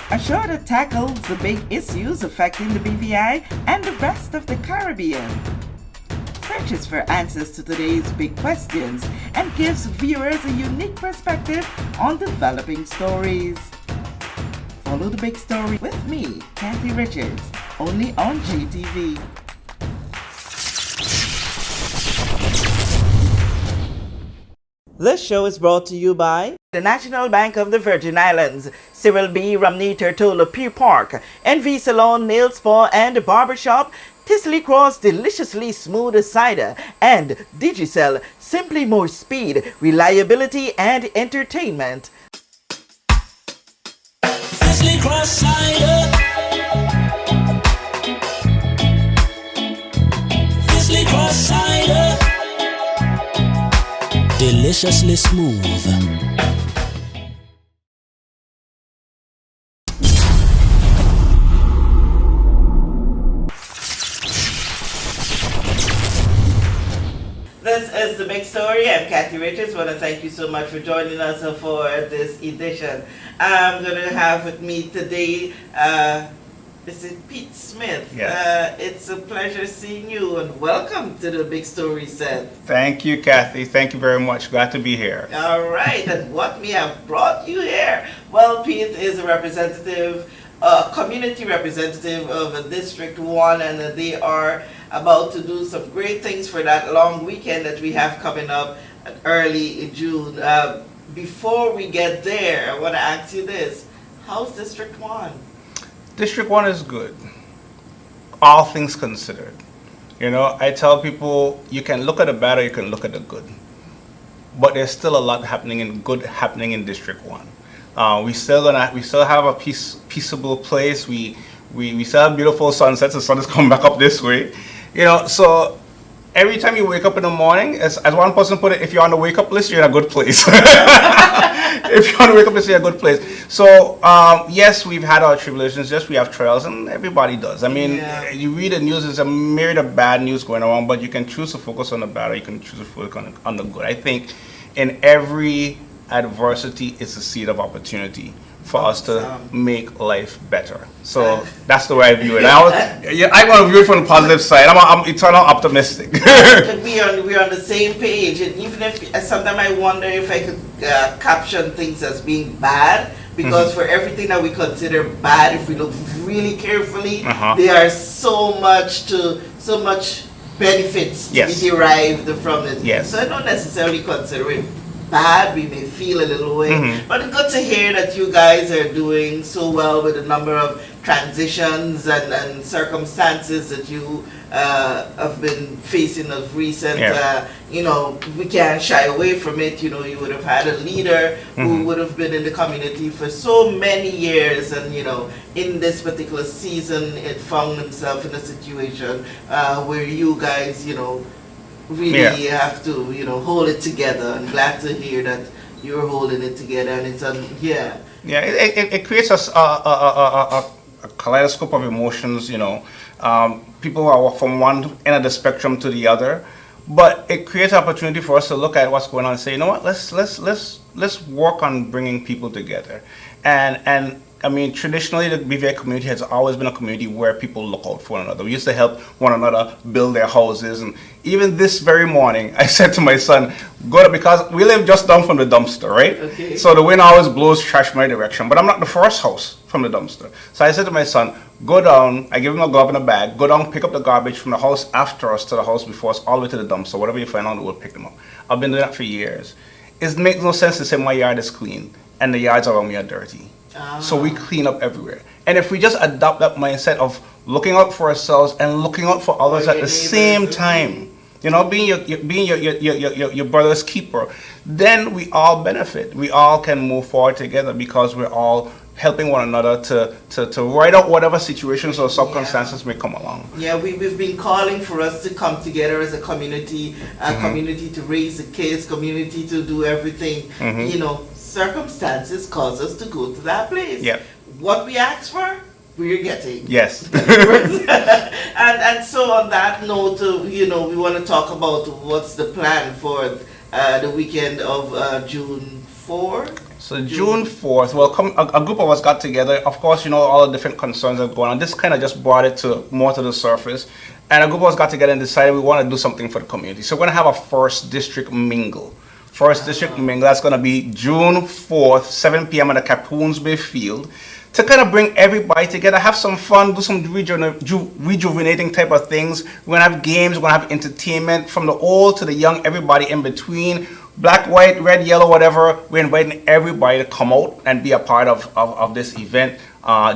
A show that tackles the big issues affecting the BVI and the rest of the Caribbean. Searches for answers to today's big questions and gives viewers a unique perspective on developing stories. Follow the big story with me, Kathy Richards, only on GTV. This show is brought to you by the National Bank of the Virgin Islands, Cyril B. Romney Tertola Pier Park, NV Salon, Nail Spa and Barbershop, Tisley Cross Deliciously Smooth Cider, and Digicel, simply more speed, reliability and entertainment. Tisley Cross Cider. Tisley Cross Cider. Deliciously smooth. This is the big story. I'm Kathy Richards. I want to thank you so much for joining us for this edition. I'm going to have with me today, this is Pete Smith. Yes. It's a pleasure seeing you and welcome to the big story set. Thank you, Kathy. Thank you very much. Glad to be here. All right, and what we have brought you here? Well, Pete is a representative, community representative of District 1, and they are about to do some great things for that long weekend that we have coming up early in June. Before we get there, I want to ask you this. How's District 1? District 1 is good, all things considered. You know, I tell people you can look at the bad or you can look at the good. But there's still a lot happening in District 1. We still have a peaceable place. We still have beautiful sunsets. The sun is coming back up this way. You know, so every time you wake up in the morning, as one person put it, if you're on the wake up list, you're in a good place. If you're on the wake up list, you're in a good place. So yes, we've had our tribulations. Yes, we have trials, and everybody does. I mean, you read the news, there's a myriad of bad news going on, but you can choose to focus on the bad, or you can choose to focus on the good. I think in every adversity, it's a seed of opportunity for us to make life better. So that's the way I view it. I want to view it from the positive side. I'm eternal optimistic. We're on the same page, and even if sometimes I wonder if I could caption things as being bad, because for everything that we consider bad, if we look really carefully, there are so much benefits to be derived from it. Yes. So I don't necessarily consider it bad. We may feel a little way, but it's good to hear that you guys are doing so well with a number of transitions and circumstances that you have been facing of recent. You know, we can't shy away from it. You know, you would have had a leader who would have been in the community for so many years, and you know, in this particular season, it found himself in a situation where you guys, you know, really have to, you know, hold it together. I'm glad to hear that you're holding it together, and it's it creates a kaleidoscope of emotions. You know, people who are from one end of the spectrum to the other, but it creates opportunity for us to look at what's going on and say, you know what, let's work on bringing people together. And I mean, traditionally, the BVI community has always been a community where people look out for one another. We used to help one another build their houses. And even this very morning, I said to my son, because we live just down from the dumpster, right? Okay. So the wind always blows trash my direction, but I'm not the first house from the dumpster. So I said to my son, go down, I give him a glove and a bag, go down, pick up the garbage from the house after us to the house before us, all the way to the dumpster. Whatever you find out, we'll pick them up. I've been doing that for years. It makes no sense to say my yard is clean and the yards around me are dirty. So we clean up everywhere. And if we just adopt that mindset of looking out for ourselves and looking out for others at the same time, you know, being your brother's keeper, then we all benefit. We all can move forward together because we're all helping one another to ride out whatever situations or circumstances may come along. Yeah, we've been calling for us to come together as a community, community to raise the kids, community to do everything. You know, circumstances cause us to go to that place. Yeah. What we ask for, we're getting. Yes. and so on that note, you know, we want to talk about what's the plan for the weekend of June 4. So June 4th, well, a group of us got together. Of course, all the different concerns that are going on. This kind of just brought it more to the surface. And a group of us got together and decided we want to do something for the community. So we're going to have a first district mingle. First district mingle, that's going to be June 4th, 7 p.m. at the Capoons Bay Field. To kind of bring everybody together, have some fun, do some rejuvenating type of things. We're going to have games, we're going to have entertainment from the old to the young, everybody in between. Black, white, red, yellow, whatever. We're inviting everybody to come out and be a part of this event.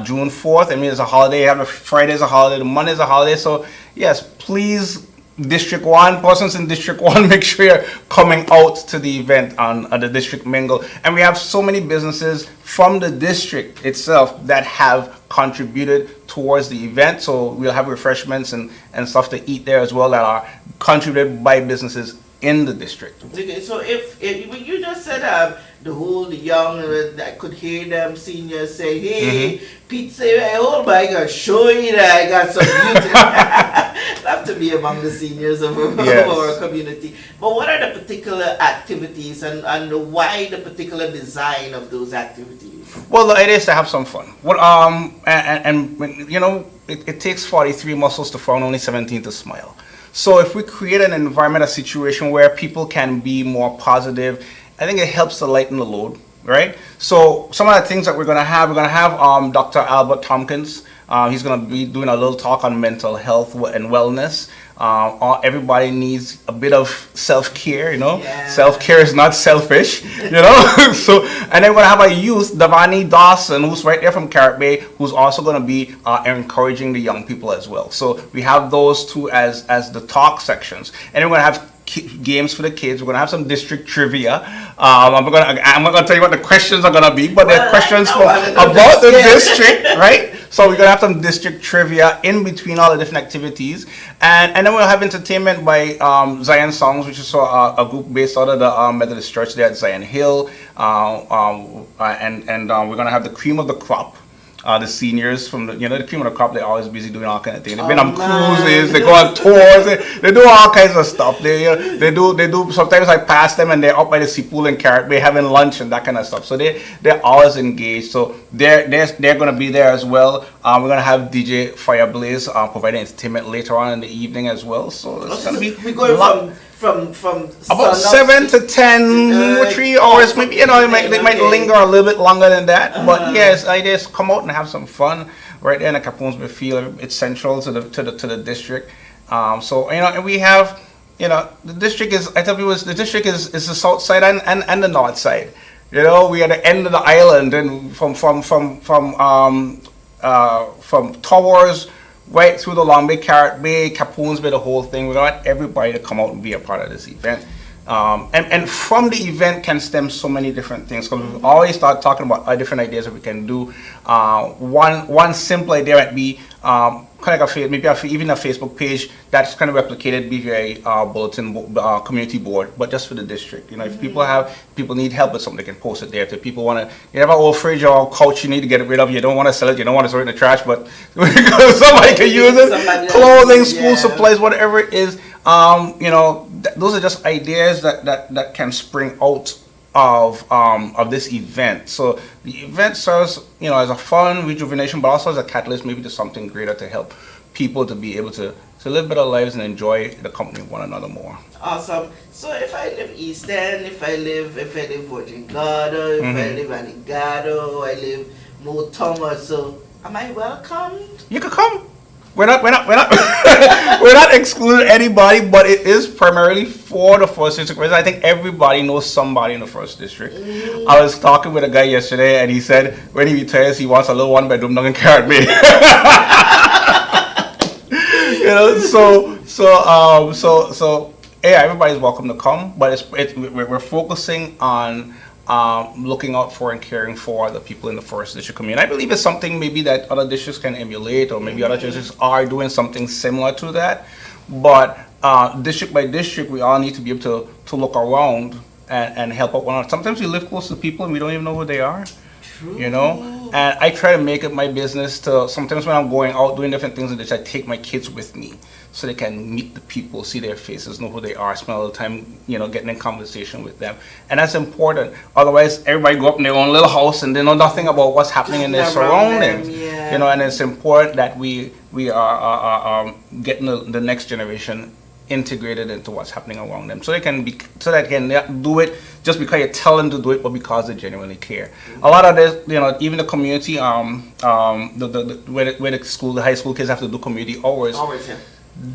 June 4th, I mean, it's a holiday. Friday is a holiday, the Monday is a holiday. So, yes, please, District 1, persons in District 1, make sure you're coming out to the event on the District Mingle. And we have so many businesses from the district itself that have contributed towards the event. So we'll have refreshments and stuff to eat there as well that are contributed by businesses in the district. Okay, so if you just said the whole young, I could hear them seniors say, hey, Pete say, hey, hold my God, show you that I got some beauty. Love to be among the seniors of our community. But what are the particular activities and why the particular design of those activities? Well, the idea is to have some fun. Well, it takes 43 muscles to frown, only 17 to smile. So if we create an environment, a situation where people can be more positive, I think it helps to lighten the load, right? So some of the things that we're going to have Dr. Albert Tompkins. He's going to be doing a little talk on mental health and wellness. Everybody needs a bit of self-care, Yeah. Self-care is not selfish, So, and then we're going to have a youth, Davani Dawson, who's right there from Carrot Bay, who's also going to be encouraging the young people as well. So we have those two as the talk sections. And then we're going to have games for the kids. We're going to have some district trivia. I'm not going to tell you what the questions are going to be, but they're questions about the district, right? So we're going to have some district trivia in between all the different activities. And then we'll have entertainment by Zion Songs, which is a group based out of the Methodist Church there at Zion Hill. And we're going to have the cream of the crop. The seniors from the cream of the crop, they're always busy doing all kind of things. They've been on cruises, they go on tours, they do all kinds of stuff. They do. Sometimes I pass them and they're up by the sea pool in Carrot Bay having lunch and that kind of stuff. So they're always engaged. So they're going to be there as well. We're going to have DJ Fireblaze providing entertainment later on in the evening as well. So it's going to be we're going from about 7 to 10, 3 hours. Maybe they might linger a little bit longer than that. But yes, I just come out and have some fun right there in the Capoons Bay Field. It's central to the district. And we have the district is, I tell people, the district is the south side and the north side. We are the end of the island, and from Towers right through the Long Bay, Carrot Bay, Capoons Bay, the whole thing. We want everybody to come out and be a part of this event. And from the event can stem so many different things, because we always start talking about different ideas that we can do. One simple idea might be kind of even a Facebook page that's kind of replicated BVI bulletin community board, but just for the district. If people need help with something, they can post it there. If people want to, you have an old fridge or couch you need to get rid of, you don't want to sell it, you don't want to throw it in the trash, but somebody can use it. Clothing, school supplies, whatever it is. Those are just ideas that can spring out of this event. So the event serves as a fun rejuvenation, but also as a catalyst maybe to something greater to help people to be able to live better lives and enjoy the company of one another more. Awesome. So if I live East End, if I live Virgin Garden, if I live Anigado, I live Mo Thomas, so am I welcomed? You could come. We're not we're not excluding anybody, but it is primarily for the first district. I think everybody knows somebody in the first district. I was talking with a guy yesterday, and he said when he retires, he wants a little one-bedroom down in Carrot Bay. So yeah, everybody's welcome to come, but we're focusing on looking out for and caring for the people in the first district community. I believe it's something maybe that other districts can emulate, or maybe other districts are doing something similar to that. But district by district, we all need to be able to look around and help out one another. Sometimes we live close to people and we don't even know who they are. True. And I try to make it my business to, sometimes when I'm going out doing different things in the church, I take my kids with me so they can meet the people, see their faces, know who they are, spend all the time, getting in conversation with them. And that's important. Otherwise, everybody go up in their own little house and they know nothing about what's happening in their surroundings. And it's important that we are getting the next generation integrated into what's happening around them, so they can not do it just because you tell them to do it, but because they genuinely care. A lot of this, even the community, where the high school kids have to do community hours.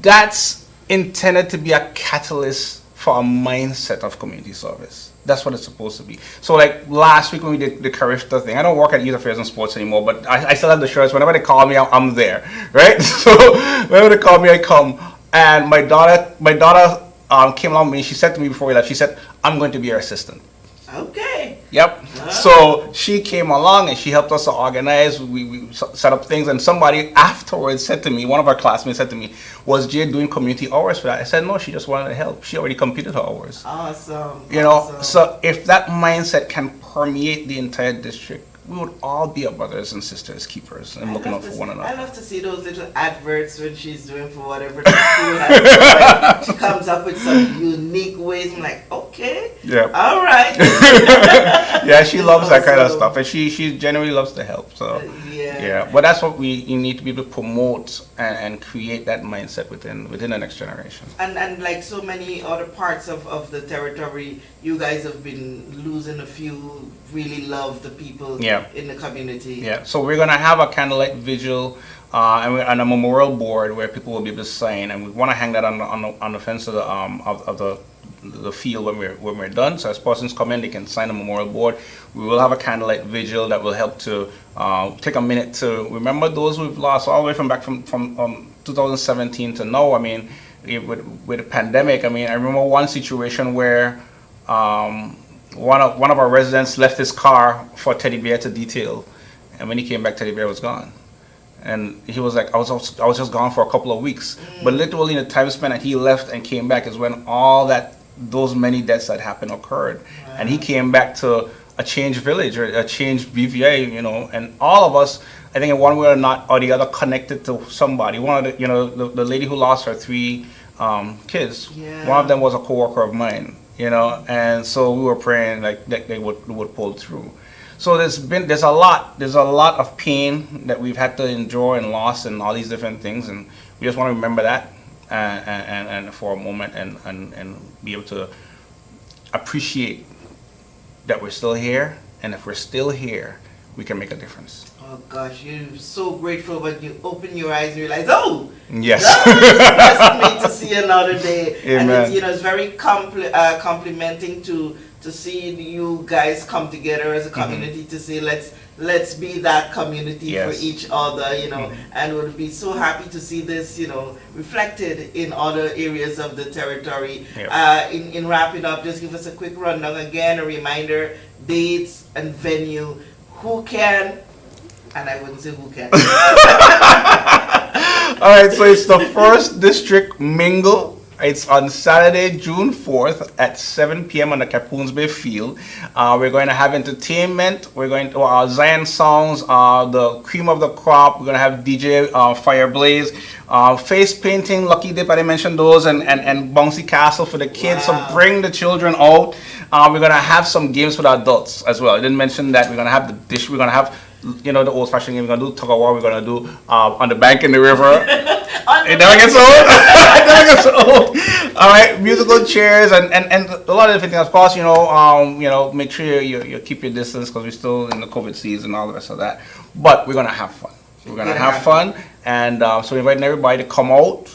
That's intended to be a catalyst for a mindset of community service. That's what it's supposed to be. So like last week when we did the Carifta thing, I don't work at Youth Affairs and Sports anymore, but I still have the shirts. Whenever they call me, I'm there, right? So whenever they call me, I come. And my daughter came along with me. She said to me before we left, she said, "I'm going to be your assistant." Okay. Yep. So she came along and she helped us to organize. We set up things. And somebody afterwards said to me, one of our classmates said to me, "Was Jay doing community hours for that?" I said, "No, she just wanted to help. She already completed her hours." Awesome. So if that mindset can permeate the entire district, we would all be our brothers and sisters keepers and looking out for one another. I love to see those little adverts when she's doing for whatever the school has. She comes up with some unique ways. I'm like, okay, yeah, all right. Yeah, she loves that kind of stuff, and she genuinely loves to help. So yeah, but that's what we need to be able to promote and create that mindset within the next generation. And like so many other parts of the territory, you guys have been losing a few really love the people in the community. Yeah, so we're gonna have a candlelight vigil and a memorial board where people will be able to sign, and we want to hang that on the fence of the field when we're done. So as persons come in, they can sign a memorial board. We will have a candlelight vigil that will help to take a minute to remember those we've lost all the way from 2017 to now. I mean, with the pandemic, I remember one situation where one of our residents left his car for Teddy Bear to detail, and when he came back, Teddy Bear was gone. And he was like, I was just gone for a couple of weeks. But literally in the time span that he left and came back is when those many deaths that happened occurred. Wow. And he came back to a changed village or a changed BVA, and all of us, I think in one way or the other, connected to somebody. One of the lady who lost her 3 kids, one of them was a coworker of mine, and so we were praying like that they would pull through. So there's a lot of pain that we've had to endure and loss and all these different things, and we just want to remember that and for a moment and be able to appreciate that we're still here, and if we're still here, we can make a difference. Oh gosh, you're so grateful when you open your eyes and realize, oh, yes, blessed me to see another day. Amen. And it's very complimenting to see you guys come together as a community to say let's be that community for each other, and would be so happy to see this, reflected in other areas of the territory. Yep. In wrapping up, just give us a quick rundown again, a reminder, dates and venue, who can, and I wouldn't say who can. All right, so it's the first district Mingle. It's on Saturday, June 4th at 7 p.m. on the Capoons Bay Field. We're going to have entertainment. We're going to Zion songs, the cream of the crop. We're going to have DJ Fireblaze, face painting, Lucky Dip, I mentioned those, and Bouncy Castle for the kids. Wow. So bring the children out. We're going to have some games for the adults as well. I didn't mention that. We're going to have the dish. We're going to have the old-fashioned game. We're going to do tug of war. We're going to do on the bank in the river. It never gets old. It never gets old. All right, musical chairs and a lot of different things. Of course, make sure you keep your distance because we're still in the COVID season and all the rest of that. But we're gonna have fun. We're gonna have fun, and so we're inviting everybody to come out.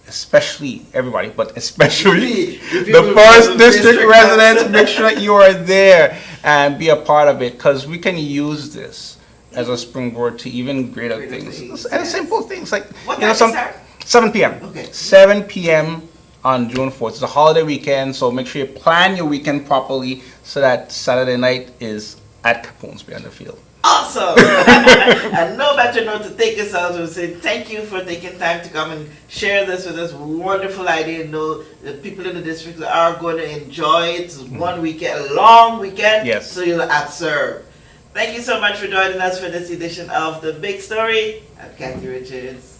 Especially everybody, but especially the first district residents. Make sure you are there and be a part of it, because we can use this as a springboard to even greater things. And simple things like, what time is that? 7 p.m. Okay. 7 p.m. on June 4th. It's a holiday weekend, so make sure you plan your weekend properly so that Saturday night is at Capoons Bay on the field. Awesome! And no better note to take us out and say thank you for taking time to come and share this with us. Wonderful idea. Know the people in the district are going to enjoy it. It's one weekend, a long weekend. Yes. So you'll observe. Thank you so much for joining us for this edition of The Big Story. I'm Kathy Richards.